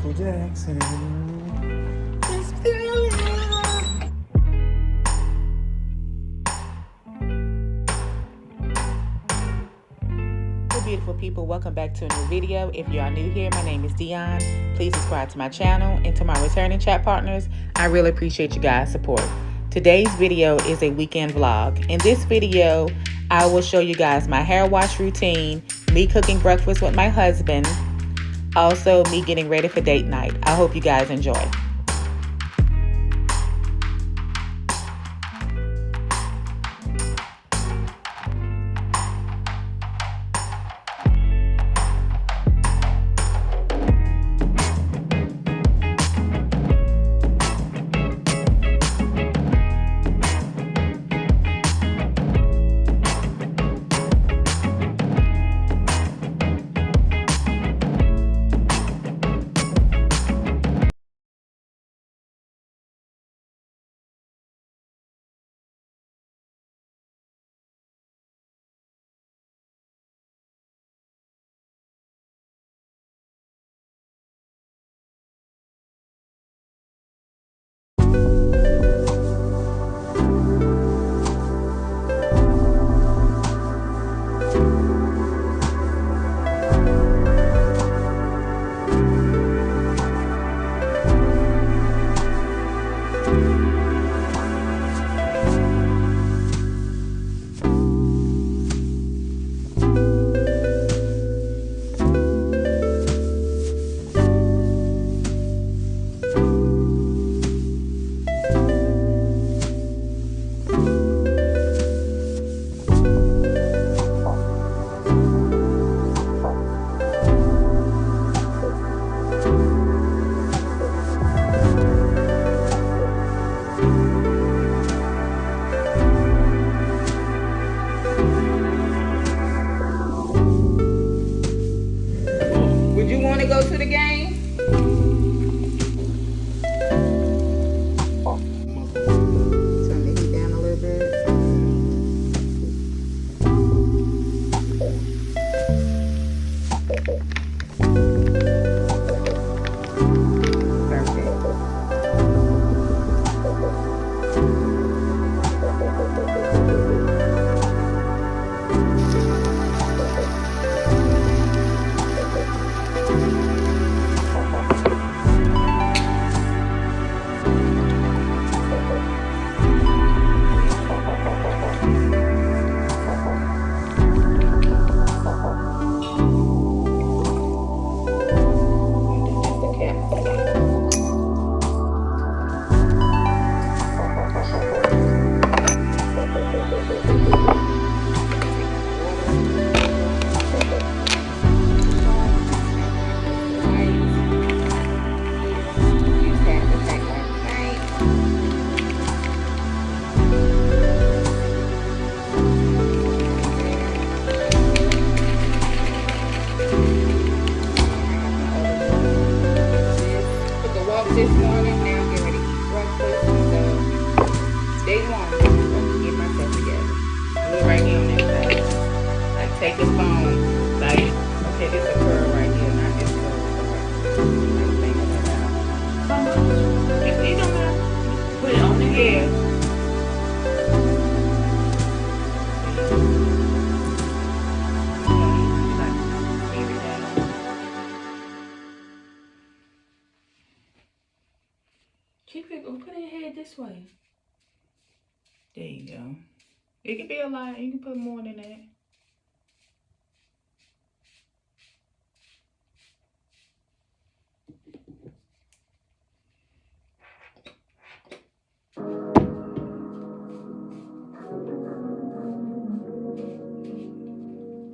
Michael Jackson. This feeling. Hello beautiful people, welcome back to a new video. If you are new here, my name is Dionne. Please subscribe to my channel, and to my returning chat partners, I really appreciate you guys' support. Today's video is a weekend vlog. In this video, I will show you guys my hair wash routine, me cooking breakfast with my husband, also me getting ready for date night. I hope you guys enjoy. Go to the game. Turn the heat down a little bit. This morning, now I'm getting ready to eat breakfast. So, day one, I'm get myself together. Do it right here on this side. Like, take the phone, like, okay, this is a curl right here, not this curl. Like, think about that. How much? It don't matter. Put it on the air. Keep it, put your head this way. There you go. It can be a lot. You can put more than that.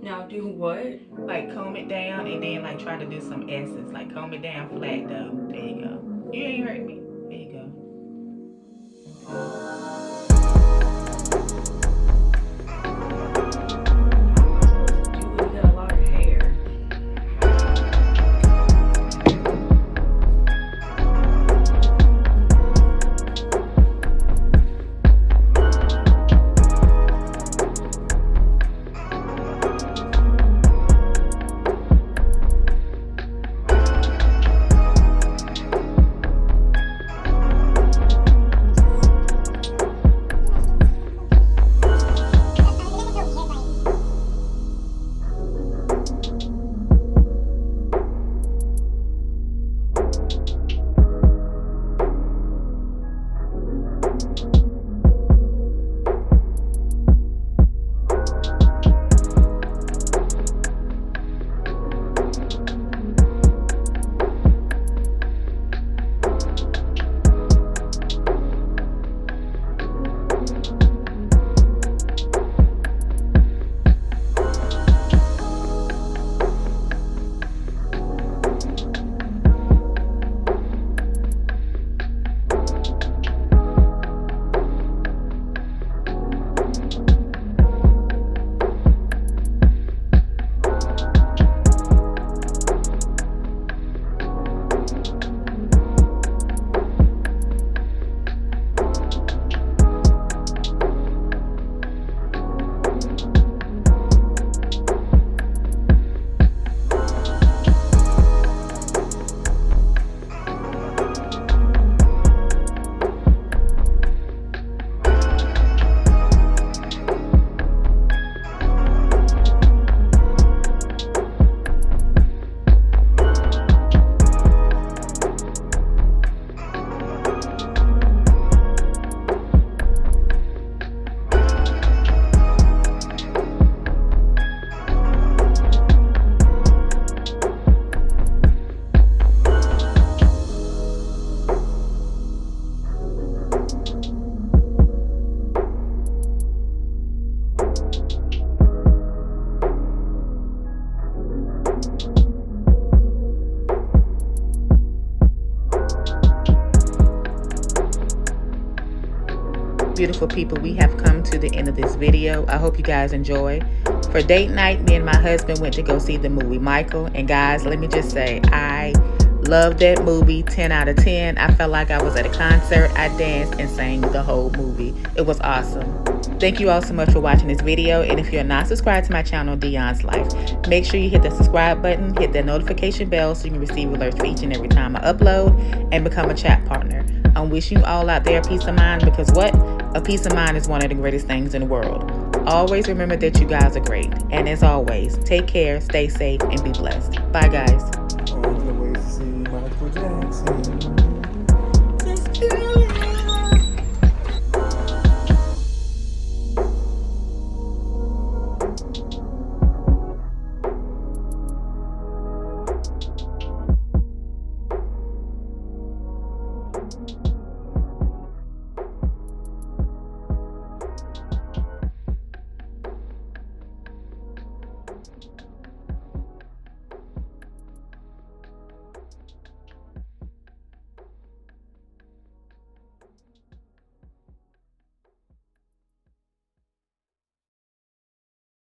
Now do what? Like comb it down and then like try to do some essence. Like comb it down flat though. There you go. You ain't hurt me. There you go. beautiful people, we have come to the end of this video. I hope you guys enjoy. For date night, me and my husband went to go see the movie Michael. And guys, let me just say, I loved that movie. 10 out of 10. I felt like I was at a concert. I danced and sang the whole movie. It was awesome. Thank you all so much for watching this video. And if you're not subscribed to my channel, Dionne's Life, make sure you hit the subscribe button, hit that notification bell so you can receive alerts for each and every time I upload, and become a chat partner. I'm wishing you all out there peace of mind, because what? A peace of mind is one of the greatest things in the world. Always remember that you guys are great. And as always, take care, stay safe, and be blessed. Bye, guys.